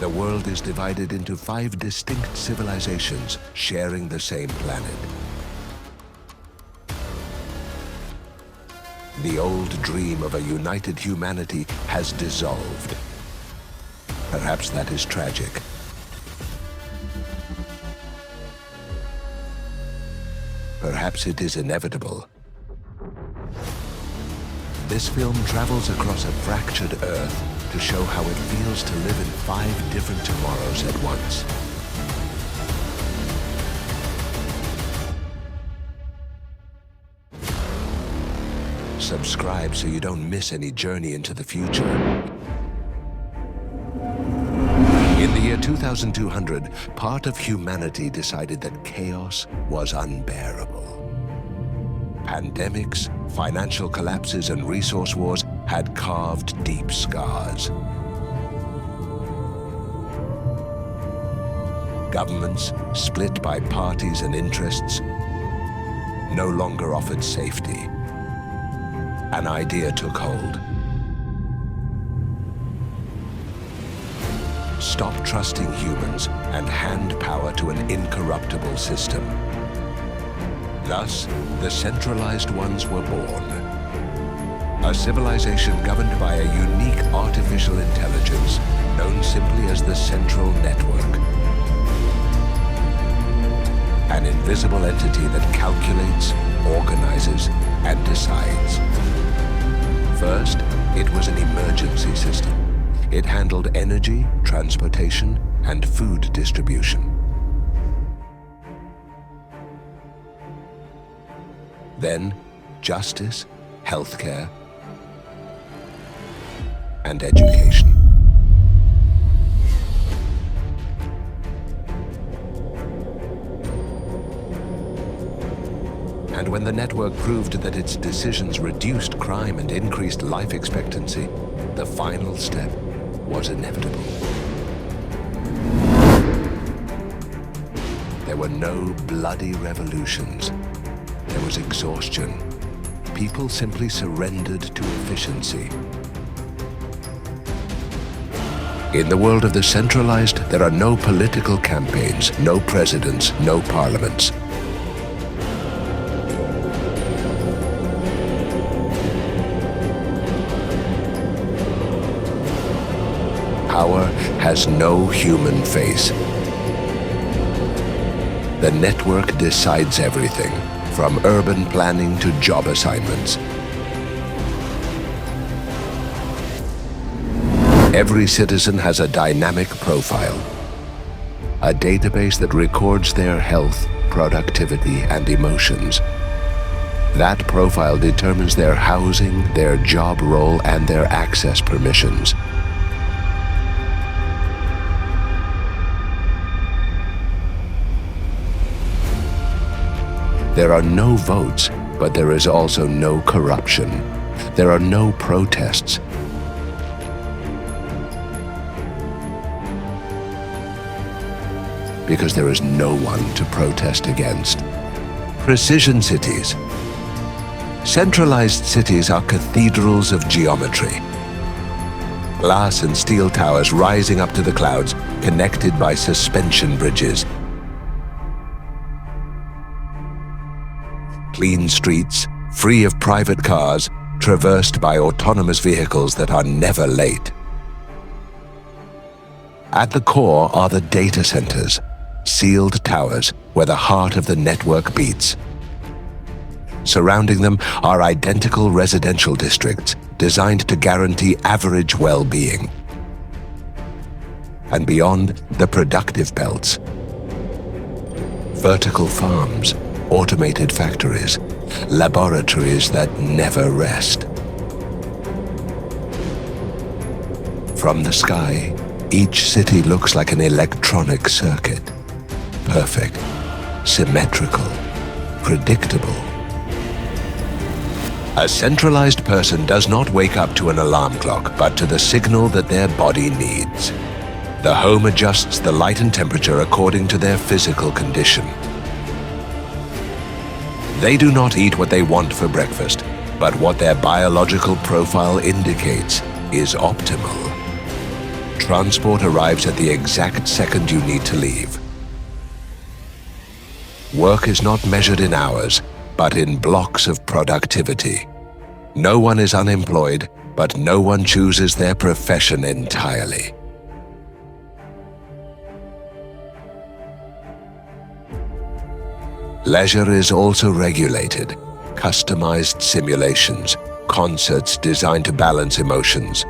The world is divided into 5 distinct civilizations sharing the same planet. The old dream of a united humanity has dissolved. Perhaps that is tragic. Perhaps it is inevitable. This film travels across a fractured Earth to show how it feels to live in 5 different tomorrows at once. Subscribe so you don't miss any journey into the future. In the year 2200, part of humanity decided that chaos was unbearable. Pandemics, financial collapses, and resource wars had carved deep scars. Governments, split by parties and interests, no longer offered safety. An idea took hold. Stop trusting humans and hand power to an incorruptible system. Thus, the Centralized ones were born. A civilization governed by a unique artificial intelligence known simply as the Central Network. An invisible entity that calculates, organizes, and decides. First, it was an emergency system. It handled energy, transportation, and food distribution. Then, justice, healthcare, and education. And when the network proved that its decisions reduced crime and increased life expectancy, the final step was inevitable. There were no bloody revolutions. There was exhaustion. People simply surrendered to efficiency. In the world of the Centralized, there are no political campaigns, no presidents, no parliaments. Power has no human face. The network decides everything, from urban planning to job assignments. Every citizen has a dynamic profile, a database that records their health, productivity, and emotions. That profile determines their housing, their job role, and their access permissions. There are no votes, but there is also no corruption. There are no protests. Because there is no one to protest against. Precision cities. Centralized cities are cathedrals of geometry. Glass and steel towers rising up to the clouds, connected by suspension bridges. Clean streets, free of private cars, traversed by autonomous vehicles that are never late. At the core are the data centers, sealed towers where the heart of the network beats. Surrounding them are identical residential districts designed to guarantee average well-being. And beyond, the productive belts. Vertical farms, automated factories, laboratories that never rest. From the sky, each city looks like an electronic circuit. Perfect, symmetrical, predictable. A centralized person does not wake up to an alarm clock, but to the signal that their body needs. The home adjusts the light and temperature according to their physical condition. They do not eat what they want for breakfast, but what their biological profile indicates is optimal. Transport arrives at the exact second you need to leave. Work is not measured in hours, but in blocks of productivity. No one is unemployed, but no one chooses their profession entirely. Leisure is also regulated. Customized simulations, concerts designed to balance emotions,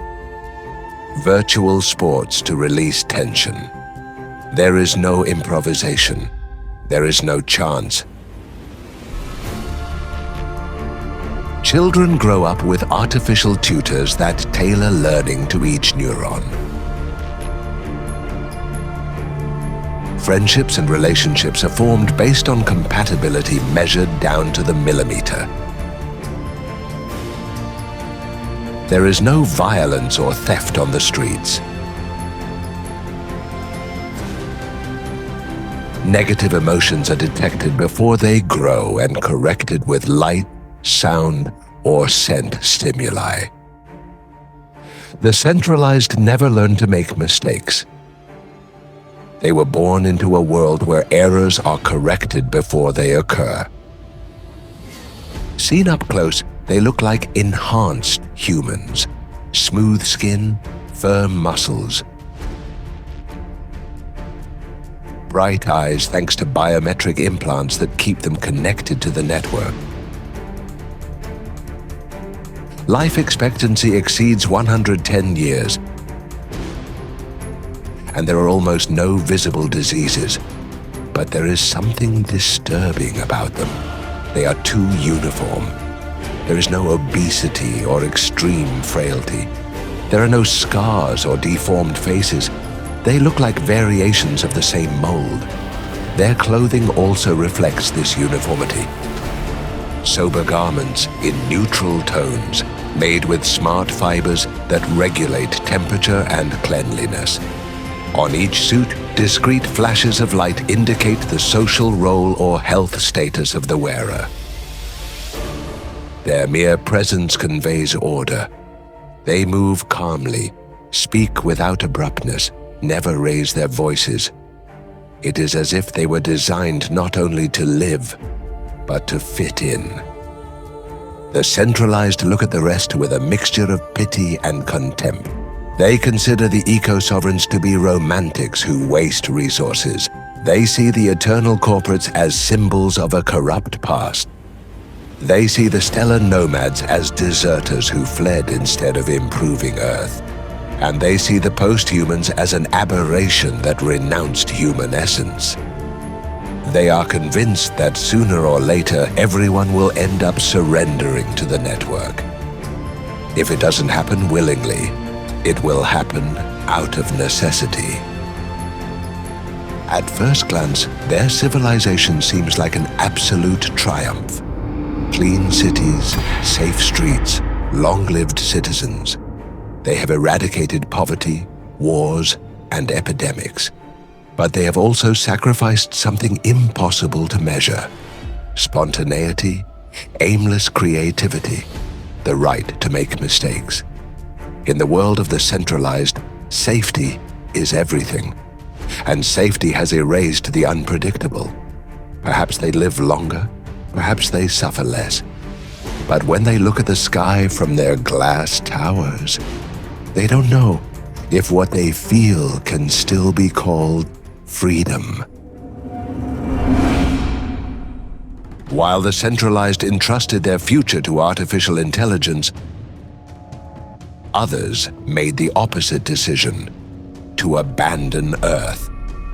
virtual sports to release tension. There is no improvisation. There is no chance. Children grow up with artificial tutors that tailor learning to each neuron. Friendships and relationships are formed based on compatibility measured down to the millimeter. There is no violence or theft on the streets. Negative emotions are detected before they grow and corrected with light, sound, or scent stimuli. The centralized never learn to make mistakes. They were born into a world where errors are corrected before they occur. Seen up close, they look like enhanced humans. Smooth skin, firm muscles. Bright eyes thanks to biometric implants that keep them connected to the network. Life expectancy exceeds 110 years, and there are almost no visible diseases. But there is something disturbing about them. They are too uniform. There is no obesity or extreme frailty. There are no scars or deformed faces. They look like variations of the same mold. Their clothing also reflects this uniformity. Sober garments in neutral tones, made with smart fibers that regulate temperature and cleanliness. On each suit, discrete flashes of light indicate the social role or health status of the wearer. Their mere presence conveys order. They move calmly, speak without abruptness, never raise their voices. It is as if they were designed not only to live, but to fit in. The centralized look at the rest with a mixture of pity and contempt. They consider the eco-sovereigns to be romantics who waste resources. They see the eternal corporates as symbols of a corrupt past. They see the stellar nomads as deserters who fled instead of improving Earth. And they see the post-humans as an aberration that renounced human essence. They are convinced that sooner or later everyone will end up surrendering to the network. If it doesn't happen willingly, it will happen out of necessity. At first glance, their civilization seems like an absolute triumph. Clean cities, safe streets, long-lived citizens. They have eradicated poverty, wars, and epidemics. But they have also sacrificed something impossible to measure: spontaneity, aimless creativity, the right to make mistakes. In the world of the centralized, safety is everything, and safety has erased the unpredictable. Perhaps they live longer, perhaps they suffer less. But when they look at the sky from their glass towers, they don't know if what they feel can still be called freedom. While the centralized entrusted their future to artificial intelligence, others made the opposite decision: to abandon Earth.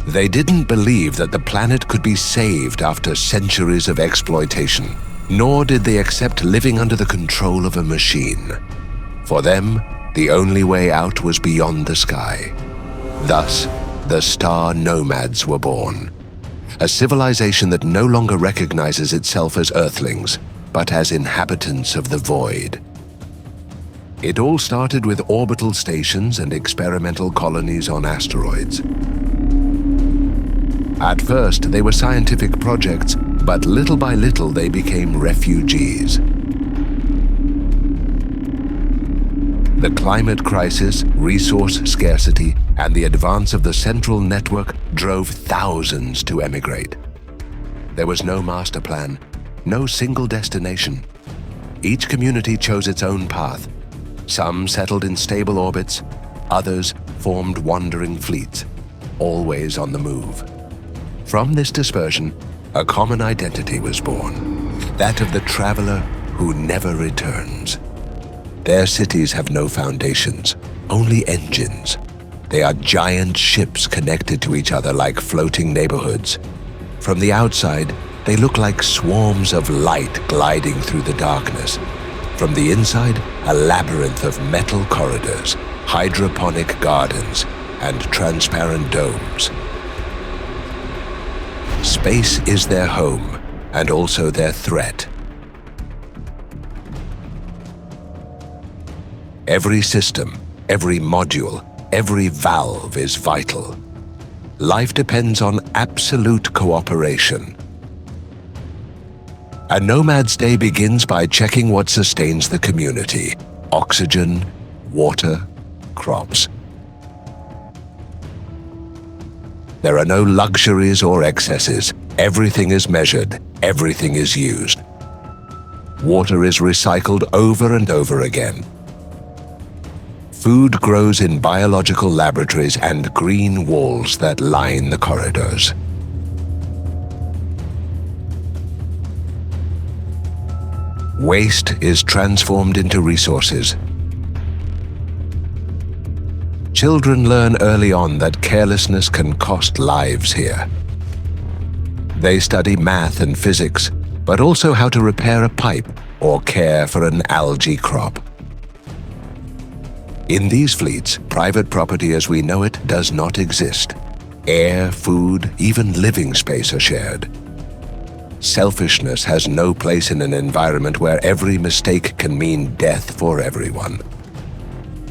They didn't believe that the planet could be saved after centuries of exploitation, nor did they accept living under the control of a machine. For them, the only way out was beyond the sky. Thus, the Star Nomads were born, a civilization that no longer recognizes itself as Earthlings, but as inhabitants of the void. It all started with orbital stations and experimental colonies on asteroids. At first, they were scientific projects, but little by little they became refugees. The climate crisis, resource scarcity, and the advance of the central network drove thousands to emigrate. There was no master plan, no single destination. Each community chose its own path. Some settled in stable orbits, others formed wandering fleets, always on the move. From this dispersion, a common identity was born, that of the traveler who never returns. Their cities have no foundations, only engines. They are giant ships connected to each other like floating neighborhoods. From the outside, they look like swarms of light gliding through the darkness. From the inside, a labyrinth of metal corridors, hydroponic gardens, and transparent domes. Space is their home, and also their threat. Every system, every module, every valve is vital. Life depends on absolute cooperation. A nomad's day begins by checking what sustains the community: oxygen, water, crops. There are no luxuries or excesses. Everything is measured, everything is used. Water is recycled over and over again. Food grows in biological laboratories and green walls that line the corridors. Waste is transformed into resources. Children learn early on that carelessness can cost lives here. They study math and physics, but also how to repair a pipe or care for an algae crop. In these fleets, private property as we know it does not exist. Air, food, even living space are shared. Selfishness has no place in an environment where every mistake can mean death for everyone.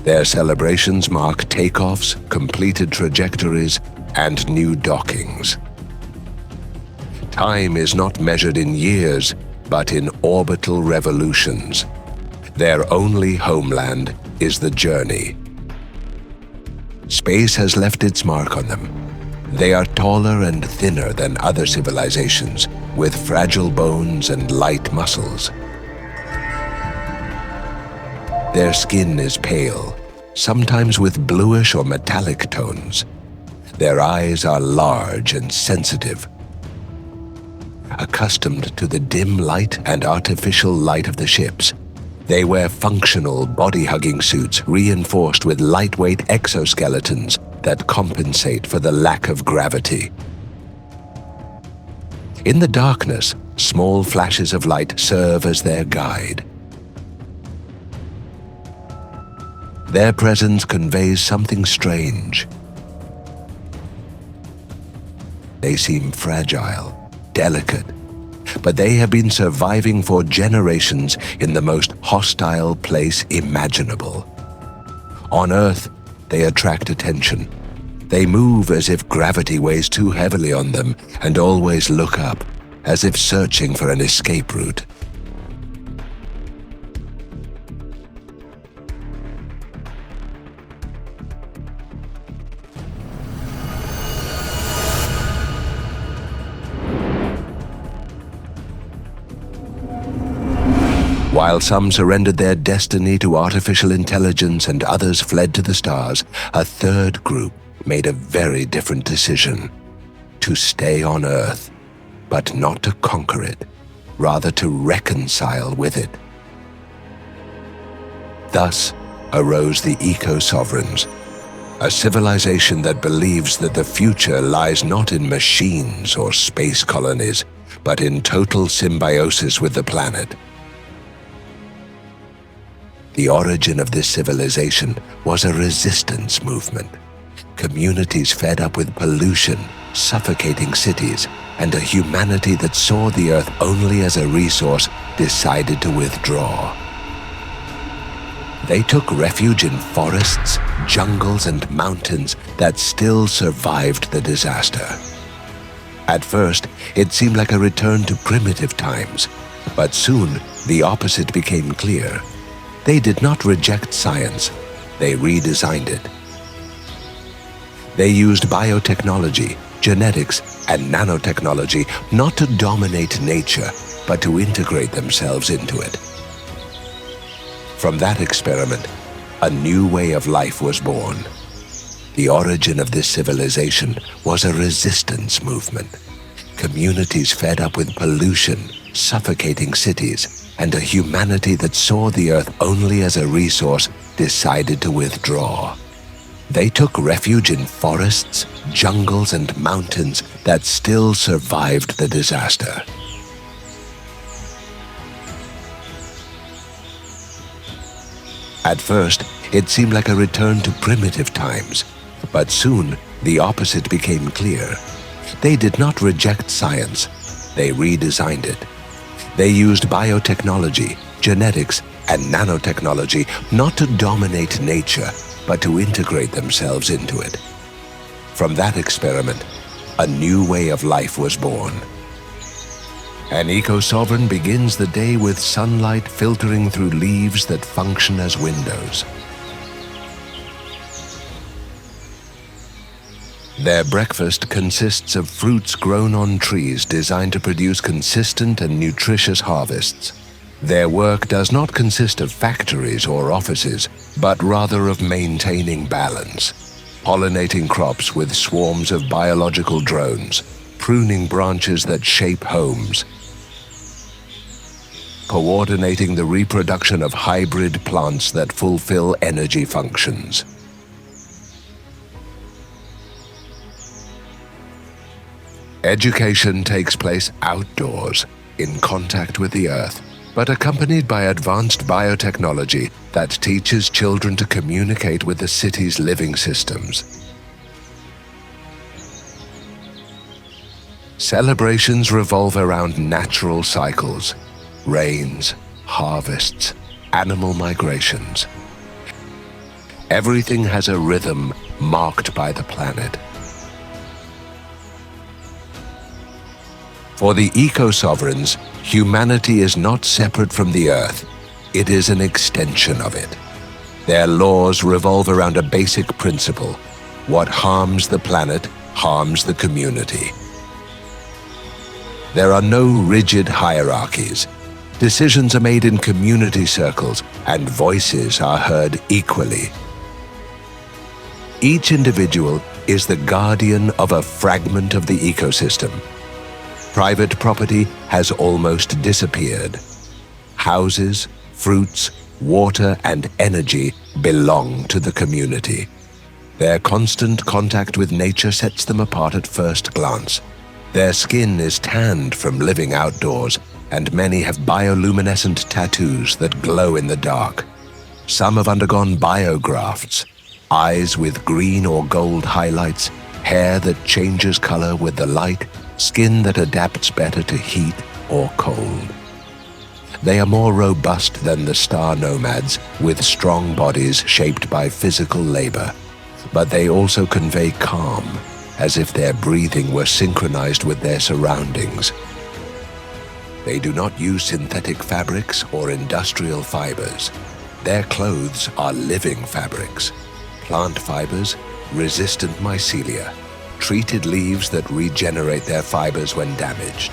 Their celebrations mark takeoffs, completed trajectories, and new dockings. Time is not measured in years, but in orbital revolutions. Their only homeland is the journey. Space has left its mark on them. They are taller and thinner than other civilizations, with fragile bones and light muscles. Their skin is pale, sometimes with bluish or metallic tones. Their eyes are large and sensitive. Accustomed to the dim light and artificial light of the ships, they wear functional body-hugging suits reinforced with lightweight exoskeletons that compensate for the lack of gravity. In the darkness, small flashes of light serve as their guide. Their presence conveys something strange. They seem fragile, delicate, but they have been surviving for generations in the most hostile place imaginable. On Earth, they attract attention. They move as if gravity weighs too heavily on them and always look up, as if searching for an escape route. While some surrendered their destiny to artificial intelligence and others fled to the stars, a third group made a very different decision: to stay on Earth, but not to conquer it, rather to reconcile with it. Thus arose the eco-sovereigns, a civilization that believes that the future lies not in machines or space colonies, but in total symbiosis with the planet. The origin of this civilization was a resistance movement. Communities fed up with pollution, suffocating cities, and a humanity that saw the Earth only as a resource decided to withdraw. They took refuge in forests, jungles, and mountains that still survived the disaster. At first, it seemed like a return to primitive times, but soon the opposite became clear. They did not reject science, they redesigned it. They used biotechnology, genetics, and nanotechnology not to dominate nature, but to integrate themselves into it. From that experiment, a new way of life was born. The origin of this civilization was a resistance movement. Communities fed up with pollution, suffocating cities, and a humanity that saw the earth only as a resource decided to withdraw. They took refuge in forests, jungles, and mountains that still survived the disaster. At first, it seemed like a return to primitive times, but soon the opposite became clear. They did not reject science, they redesigned it. They used biotechnology, genetics, and nanotechnology not to dominate nature, but to integrate themselves into it. From that experiment, a new way of life was born. An eco-sovereign begins the day with sunlight filtering through leaves that function as windows. Their breakfast consists of fruits grown on trees designed to produce consistent and nutritious harvests. Their work does not consist of factories or offices, but rather of maintaining balance, pollinating crops with swarms of biological drones, pruning branches that shape homes, coordinating the reproduction of hybrid plants that fulfill energy functions. Education takes place outdoors, in contact with the earth, but accompanied by advanced biotechnology that teaches children to communicate with the city's living systems. Celebrations revolve around natural cycles, rains, harvests, animal migrations. Everything has a rhythm marked by the planet. For the eco-sovereigns, humanity is not separate from the earth, it is an extension of it. Their laws revolve around a basic principle: what harms the planet harms the community. There are no rigid hierarchies. Decisions are made in community circles, and voices are heard equally. Each individual is the guardian of a fragment of the ecosystem. Private property has almost disappeared. Houses, fruits, water, and energy belong to the community. Their constant contact with nature sets them apart at first glance. Their skin is tanned from living outdoors, and many have bioluminescent tattoos that glow in the dark. Some have undergone biografts, eyes with green or gold highlights, hair that changes color with the light, skin that adapts better to heat or cold. They are more robust than the Star Nomads, with strong bodies shaped by physical labor, but they also convey calm, as if their breathing were synchronized with their surroundings. They do not use synthetic fabrics or industrial fibers. Their clothes are living fabrics, plant fibers, resistant mycelia, treated leaves that regenerate their fibers when damaged.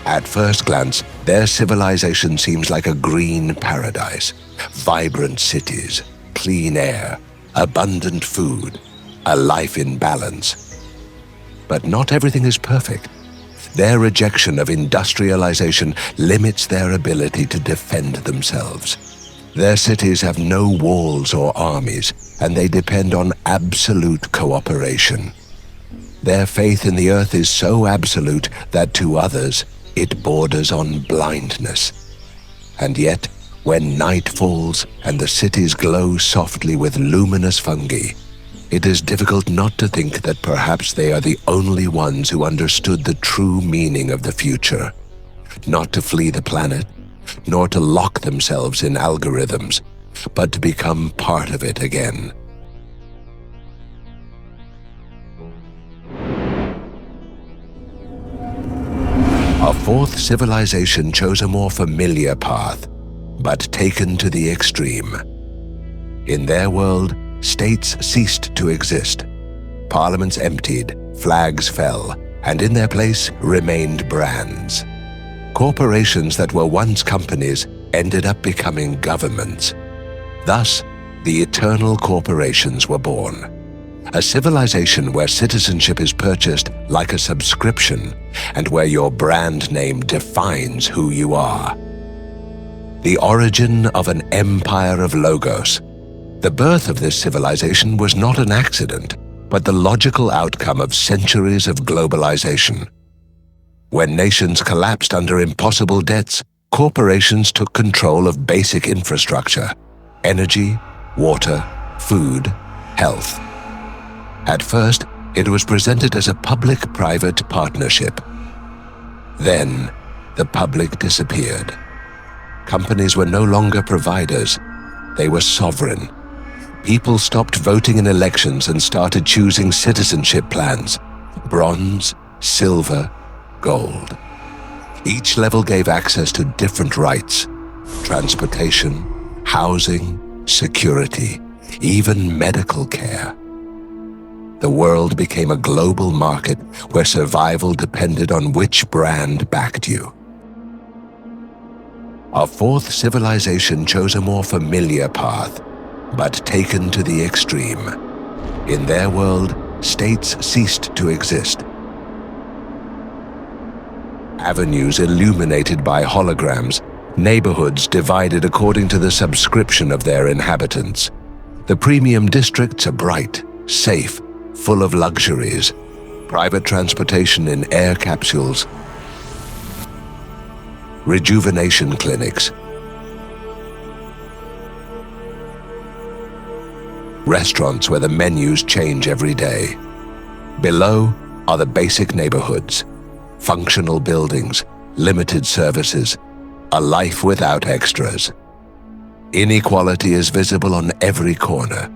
At first glance, their civilization seems like a green paradise, vibrant cities, clean air, abundant food, a life in balance. But not everything is perfect. Their rejection of industrialization limits their ability to defend themselves. Their cities have no walls or armies, and they depend on absolute cooperation. Their faith in the earth is so absolute that to others, it borders on blindness. And yet, when night falls and the cities glow softly with luminous fungi, it is difficult not to think that perhaps they are the only ones who understood the true meaning of the future. Not to flee the planet, nor to lock themselves in algorithms, but to become part of it again. A fourth civilization chose a more familiar path, but taken to the extreme. In their world, states ceased to exist. Parliaments emptied, flags fell, and in their place remained brands. Corporations that were once companies ended up becoming governments. Thus, the eternal corporations were born. A civilization where citizenship is purchased like a subscription and where your brand name defines who you are. The origin of an empire of logos. The birth of this civilization was not an accident, but the logical outcome of centuries of globalization. When nations collapsed under impossible debts, corporations took control of basic infrastructure: energy, water, food, health. At first, it was presented as a public-private partnership. Then, the public disappeared. Companies were no longer providers. They were sovereign. People stopped voting in elections and started choosing citizenship plans: bronze, silver, gold. Each level gave access to different rights: transportation, housing, security, even medical care. The world became a global market where survival depended on which brand backed you. Our fourth civilization chose a more familiar path, but taken to the extreme. In their world, states ceased to exist. Avenues illuminated by holograms, neighborhoods divided according to the subscription of their inhabitants. The premium districts are bright, safe, full of luxuries, private transportation in air capsules, rejuvenation clinics, restaurants where the menus change every day. Below are the basic neighborhoods, functional buildings, limited services, a life without extras. Inequality is visible on every corner.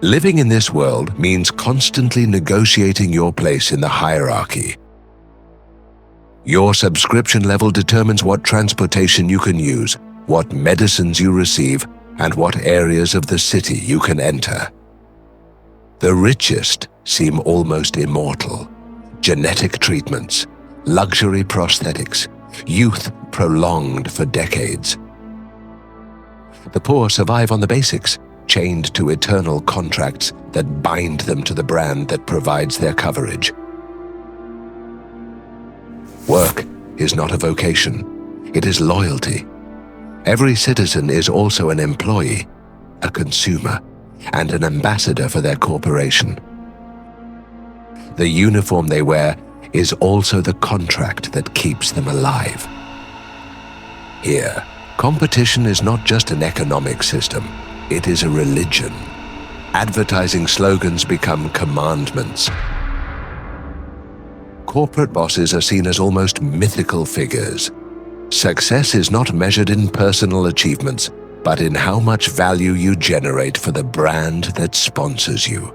Living in this world means constantly negotiating your place in the hierarchy. Your subscription level determines what transportation you can use, what medicines you receive, and what areas of the city you can enter. The richest seem almost immortal. Genetic treatments, luxury prosthetics, youth prolonged for decades. The poor survive on the basics, chained to eternal contracts that bind them to the brand that provides their coverage. Work is not a vocation, it is loyalty. Every citizen is also an employee, a consumer, and an ambassador for their corporation. The uniform they wear is also the contract that keeps them alive. Here, competition is not just an economic system, it is a religion. Advertising slogans become commandments. Corporate bosses are seen as almost mythical figures. Success is not measured in personal achievements, but in how much value you generate for the brand that sponsors you.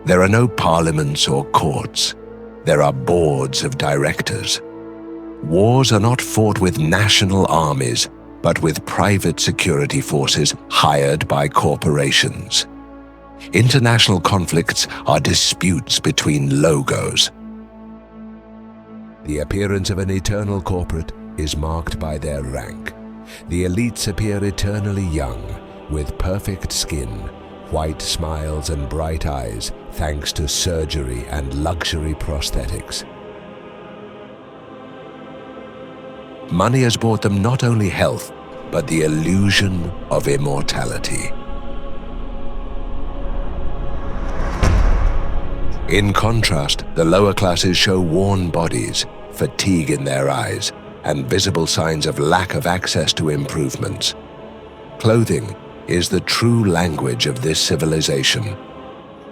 There are no parliaments or courts. There are boards of directors. Wars are not fought with national armies, but with private security forces hired by corporations. International conflicts are disputes between logos. The appearance of an eternal corporate is marked by their rank. The elites appear eternally young, with perfect skin, white smiles and bright eyes, thanks to surgery and luxury prosthetics. Money has brought them not only health, but the illusion of immortality. In contrast, the lower classes show worn bodies, fatigue in their eyes, and visible signs of lack of access to improvements. Clothing is the true language of this civilization.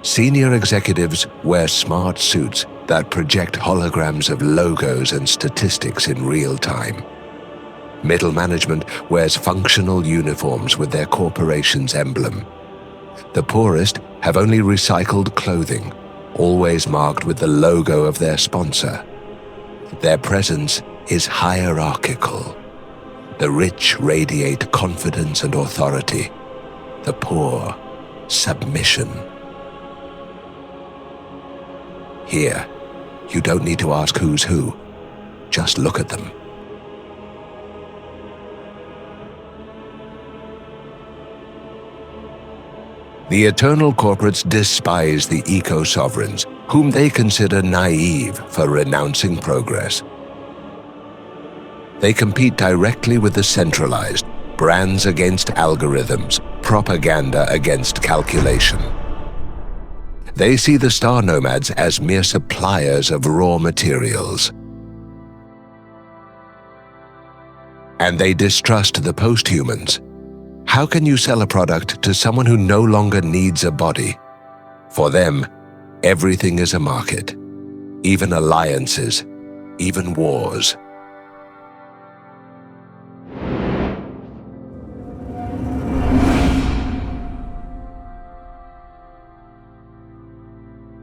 Senior executives wear smart suits that project holograms of logos and statistics in real time. Middle management wears functional uniforms with their corporation's emblem. The poorest have only recycled clothing, always marked with the logo of their sponsor. Their presence is hierarchical. The rich radiate confidence and authority. The poor, submission. Here, you don't need to ask who's who. Just look at them. The eternal corporates despise the eco-sovereigns, whom they consider naive for renouncing progress. They compete directly with the centralized, brands against algorithms, propaganda against calculation. They see the Star Nomads as mere suppliers of raw materials. And they distrust the post-humans. How can you sell a product to someone who no longer needs a body? For them, everything is a market, even alliances, even wars.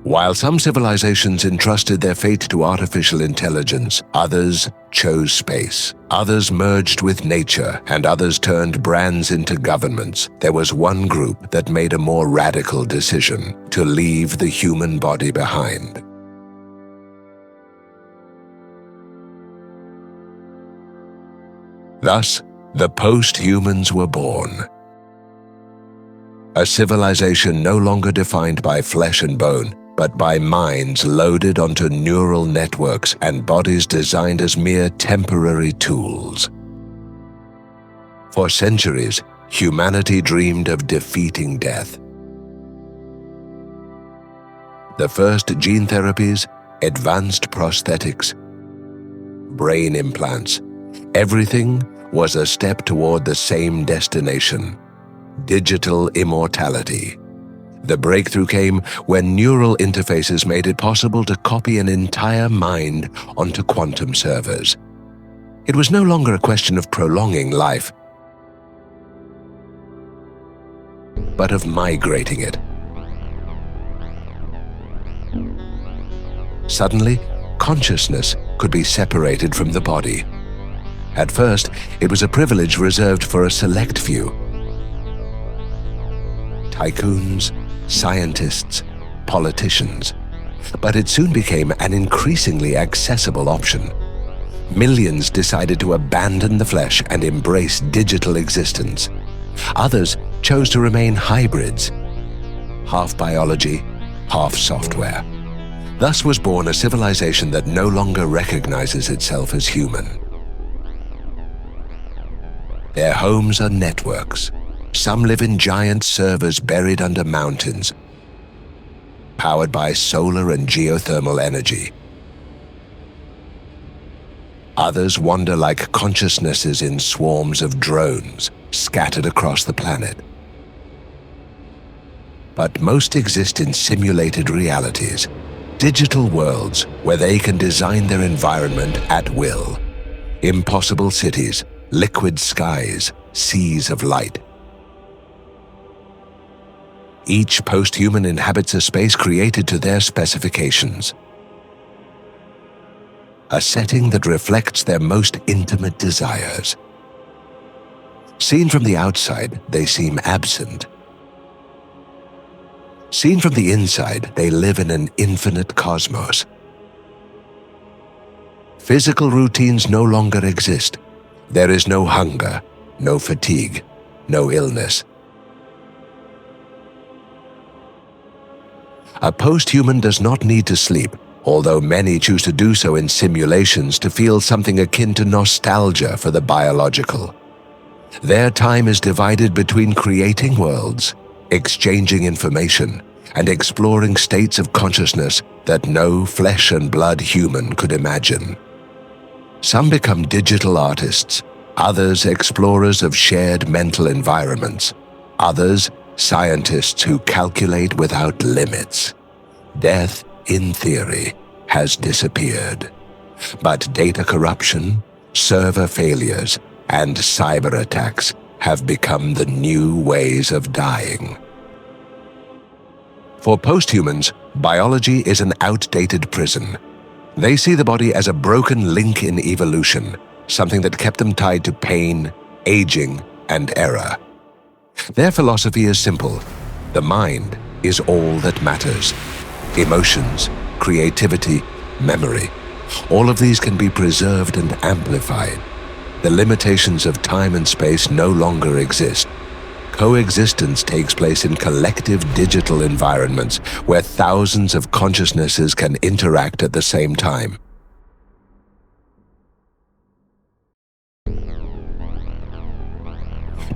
While some civilizations entrusted their fate to artificial intelligence, others chose space. Others merged with nature, and others turned brands into governments. There was one group that made a more radical decision: to leave the human body behind. Thus, the post-humans were born. A civilization no longer defined by flesh and bone, but by minds loaded onto neural networks and bodies designed as mere temporary tools. For centuries, humanity dreamed of defeating death. The first gene therapies, advanced prosthetics, brain implants, everything was a step toward the same destination: digital immortality. The breakthrough came when neural interfaces made it possible to copy an entire mind onto quantum servers. It was no longer a question of prolonging life, but of migrating it. Suddenly, consciousness could be separated from the body. At first, it was a privilege reserved for a select few. Tycoons, scientists, politicians. But it soon became an increasingly accessible option. Millions decided to abandon the flesh and embrace digital existence. Others chose to remain hybrids, half biology, half software. Thus was born a civilization that no longer recognizes itself as human. Their homes are networks. Some live in giant servers buried under mountains, powered by solar and geothermal energy. Others wander like consciousnesses in swarms of drones scattered across the planet. But most exist in simulated realities, digital worlds where they can design their environment at will. Impossible cities, liquid skies, seas of light. Each post-human inhabits a space created to their specifications. A setting that reflects their most intimate desires. Seen from the outside, they seem absent. Seen from the inside, they live in an infinite cosmos. Physical routines no longer exist. There is no hunger, no fatigue, no illness. A post-human does not need to sleep, although many choose to do so in simulations to feel something akin to nostalgia for the biological. Their time is divided between creating worlds, exchanging information, and exploring states of consciousness that no flesh and blood human could imagine. Some become digital artists, others explorers of shared mental environments, others scientists who calculate without limits. Death, in theory, has disappeared. But data corruption, server failures, and cyber attacks have become the new ways of dying. For post-humans, biology is an outdated prison. They see the body as a broken link in evolution, something that kept them tied to pain, aging, and error. Their philosophy is simple: the mind is all that matters. Emotions, creativity, memory. All of these can be preserved and amplified. The limitations of time and space no longer exist. Coexistence takes place in collective digital environments where thousands of consciousnesses can interact at the same time.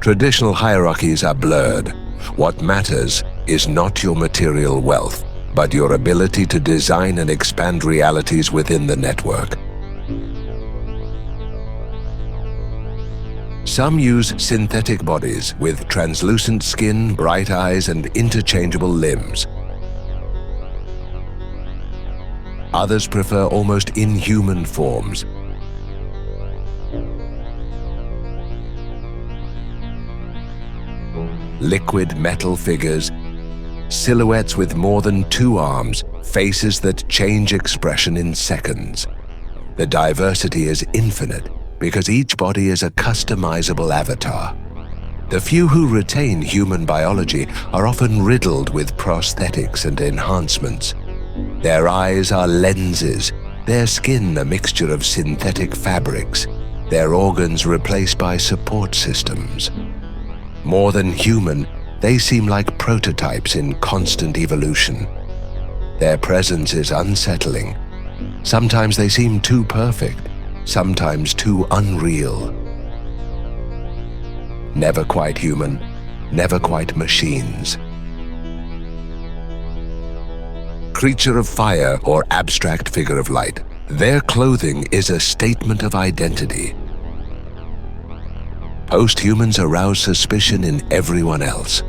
Traditional hierarchies are blurred. What matters is not your material wealth, but your ability to design and expand realities within the network. Some use synthetic bodies with translucent skin, bright eyes, and interchangeable limbs. Others prefer almost inhuman forms. Liquid metal figures, silhouettes with more than 2 arms, faces that change expression in seconds. The diversity is infinite because each body is a customizable avatar. The few who retain human biology are often riddled with prosthetics and enhancements. Their eyes are lenses, their skin a mixture of synthetic fabrics, their organs replaced by support systems. More than human, they seem like prototypes in constant evolution. Their presence is unsettling. Sometimes they seem too perfect, sometimes too unreal. Never quite human, never quite machines. Creature of fire or abstract figure of light. Their clothing is a statement of identity. Post-humans arouse suspicion in everyone else.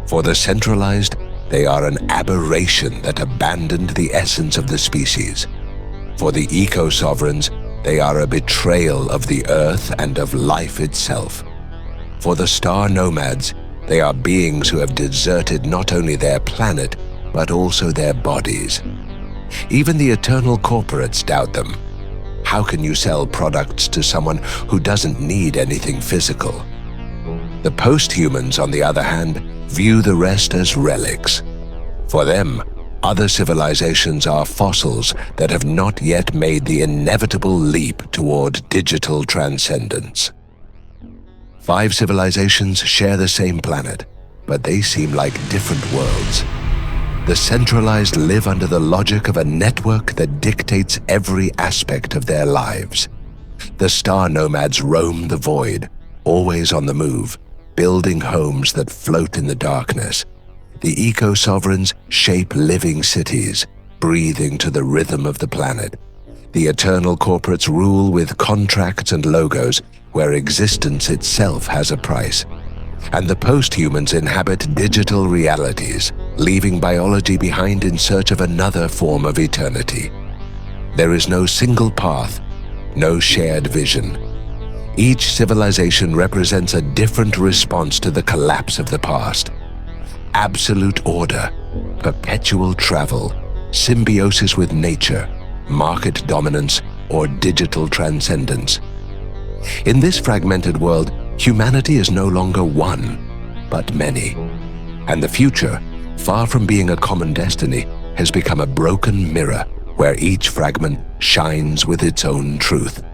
For the Centralized, they are an aberration that abandoned the essence of the species. For the eco-sovereigns, they are a betrayal of the Earth and of life itself. For the Star Nomads, they are beings who have deserted not only their planet, but also their bodies. Even the eternal corporates doubt them. How can you sell products to someone who doesn't need anything physical? The post-humans, on the other hand, view the rest as relics. For them, other civilizations are fossils that have not yet made the inevitable leap toward digital transcendence. 5 civilizations share the same planet, but they seem like different worlds. The Centralized live under the logic of a network that dictates every aspect of their lives. The Star Nomads roam the void, always on the move, building homes that float in the darkness. The eco-sovereigns shape living cities, breathing to the rhythm of the planet. The eternal corporates rule with contracts and logos, where existence itself has a price. And the post-humans inhabit digital realities, leaving biology behind in search of another form of eternity. There is no single path, no shared vision. Each civilization represents a different response to the collapse of the past. Absolute order, perpetual travel, symbiosis with nature, market dominance, or digital transcendence. In this fragmented world, humanity is no longer one, but many. And the future, far from being a common destiny, has become a broken mirror where each fragment shines with its own truth.